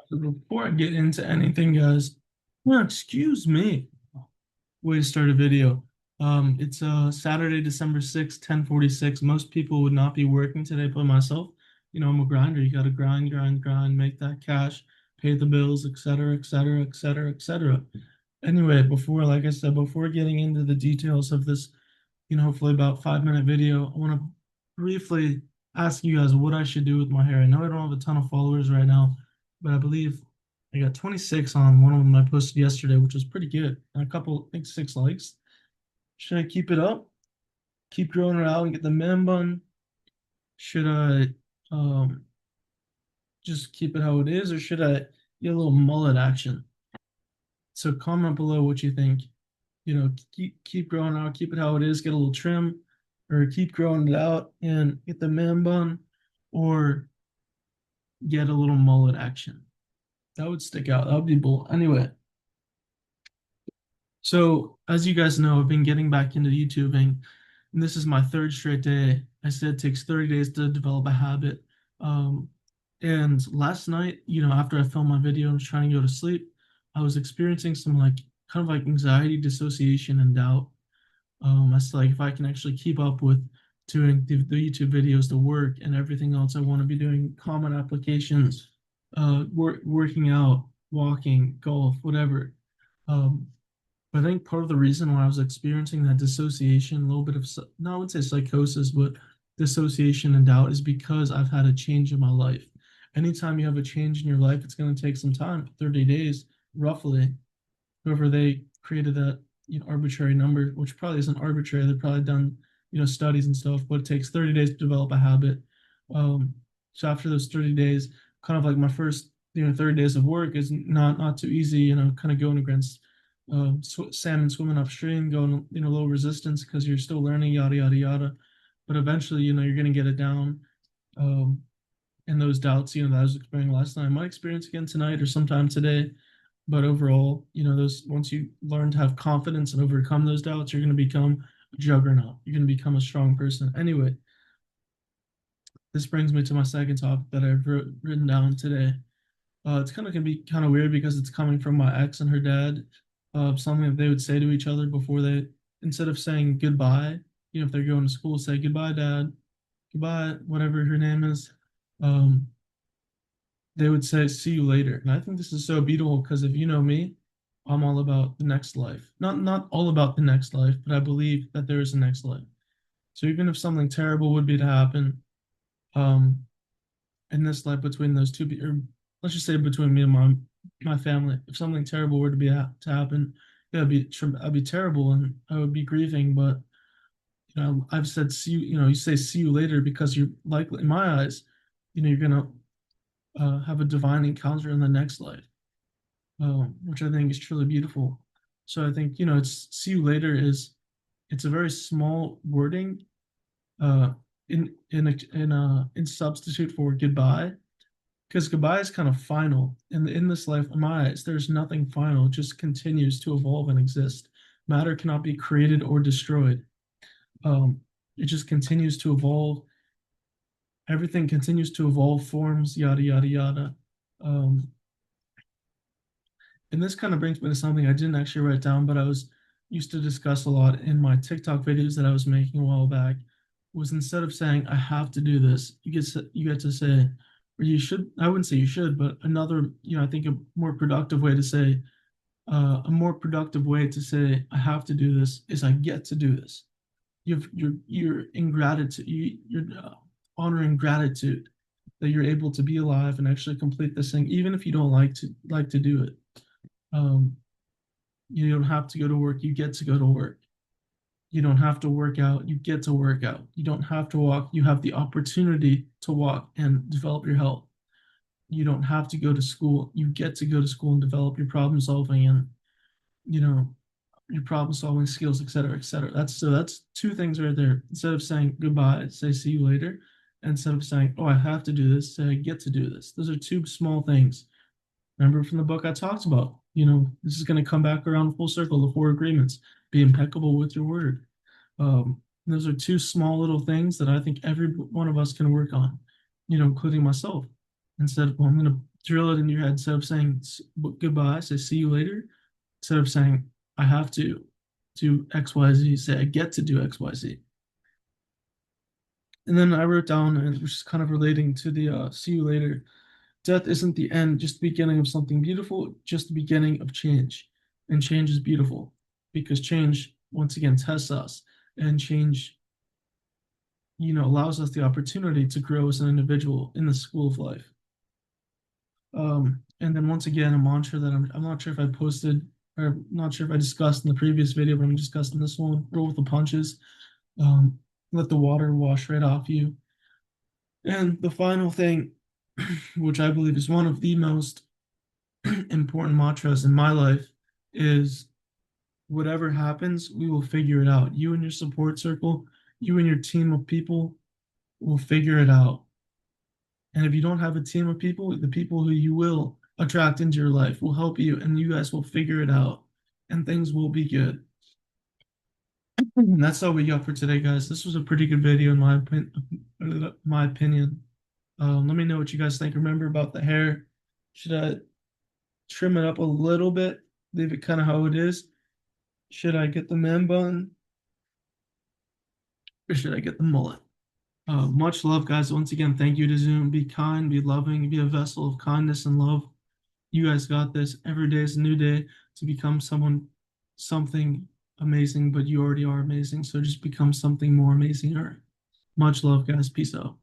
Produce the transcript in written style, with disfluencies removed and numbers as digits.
Before I get into anything, guys, excuse me. Way to start a video. It's Saturday, December 6th, 10:46. Most people would not be working today, but myself, I'm a grinder. You gotta grind, grind, grind, make that cash, pay the bills, etc., etc., etc., etc. Anyway, like I said, before getting into the details of this, hopefully about 5-minute video, I want to briefly ask you guys what I should do with my hair. I know I don't have a ton of followers right now, but I believe I got 26 on one of them I posted yesterday, which was pretty good. And a couple, I think 6 likes. Should I keep it up? Keep growing it out and get the man bun? Should I just keep it how it is, or should I get a little mullet action? So comment below what you think. Keep growing out, keep it how it is, get a little trim, or keep growing it out and get the man bun, or get a little mullet action. That would stick out. That would be bold. Anyway, so as you guys know, I've been getting back into YouTubing, and this is my third straight day. I said it takes 30 days to develop a habit. Um, and last night, after I filmed my video and was trying to go to sleep, I was experiencing some kind of like anxiety, dissociation, and doubt. As to like if I can actually keep up with doing the YouTube videos, the work, and everything else I want to be doing, common applications, working out, walking, golf, whatever. Um, but I think part of the reason why I was experiencing that dissociation, a little bit of, no, I would say psychosis, but dissociation and doubt is because I've had a change in my life. Anytime you have a change in your life, it's going to take some time, 30 days, roughly. Whoever they created that, arbitrary number, which probably isn't arbitrary. They've probably done, studies and stuff, but it takes 30 days to develop a habit. Um, so after those 30 days, kind of like my first, 30 days of work is not too easy, kind of going against salmon swimming upstream, going, low resistance because you're still learning, yada, yada, yada. But eventually, you're going to get it down. Um, and those doubts, that I was experiencing last night, I might experience again tonight or sometime today. But overall, those once you learn to have confidence and overcome those doubts, you're going to become a juggernaut. You're going to become a strong person. Anyway, this brings me to my second topic that I've written down today. It's kind of going to be kind of weird because it's coming from my ex and her dad. Something that they would say to each other before they, instead of saying goodbye, if they're going to school, say goodbye, dad, goodbye, whatever her name is. Um, they would say, see you later. And I think this is so beautiful because if you know me, I'm all about the next life. Not all about the next life, but I believe that there is a next life. So even if something terrible would be to happen, um, in this life between those two, or let's just say between me and my family, if something terrible were to to happen, yeah, I'd be terrible and I would be grieving. But I've said see you, you say see you later because you're likely, in my eyes, you're gonna have a divine encounter in the next life, which I think is truly beautiful. So I think, it's see you later it's a very small wording uh, in substitute for goodbye, because goodbye is kind of final. And in this life, in my eyes, there's nothing final. It just continues to evolve and exist. Matter cannot be created or destroyed. Um, it just continues to evolve. Everything continues to evolve, forms, yada yada yada. Um, And this kind of brings me to something I didn't actually write down, but I was used to discuss a lot in my TikTok videos that I was making a while back. Was instead of saying I have to do this, you get to say, or you should. I wouldn't say you should, but another, I think a more productive way to say, a more productive way to say I have to do this is I get to do this. You're in gratitude. You're honoring gratitude that you're able to be alive and actually complete this thing, even if you don't like to do it. Um, you don't have to go to work, you get to go to work. You don't have to work out, you get to work out. You don't have to walk, you have the opportunity to walk and develop your health. You don't have to go to school, you get to go to school and develop your problem solving and, you know, your problem solving skills, et cetera, et cetera. That's two things right there. Instead of saying goodbye, say see you later. And instead of saying, oh, I have to do this, say I get to do this. Those are two small things. Remember from the book I talked about, this is going to come back around full circle, the four agreements. Be impeccable with your word. Those are two small little things that I think every one of us can work on, including myself. Instead of, well, I'm going to Drill it in your head. Instead of saying goodbye, say see you later. Instead of saying I have to do XYZ, say I get to do XYZ. And then I wrote down, and which is kind of relating to the see you later. Death isn't the end, just the beginning of something beautiful, just the beginning of change. And change is beautiful because change, once again, tests us, and change, allows us the opportunity to grow as an individual in the school of life. And then once again, a mantra that I'm not sure if I posted or not sure if I discussed in the previous video, but I'm discussing this one: roll with the punches. Um, Let the water wash right off you. And the final thing, which I believe is one of the most important mantras in my life, is whatever happens, we will figure it out. You and your support circle, you and your team of people will figure it out. And if you don't have a team of people, the people who you will attract into your life will help you, and you guys will figure it out, and things will be good. And that's all we got for today, guys. This was a pretty good video in my opinion. Let me know what you guys think. Remember about the hair. Should I trim it up a little bit? Leave it kind of how it is? Should I get the man bun? Or should I get the mullet? Much love, guys. Once again, thank you to Zoom. Be kind, be loving, be a vessel of kindness and love. You guys got this. Every day is a new day to become something amazing, but you already are amazing. So just become something more amazing. Much love, guys. Peace out.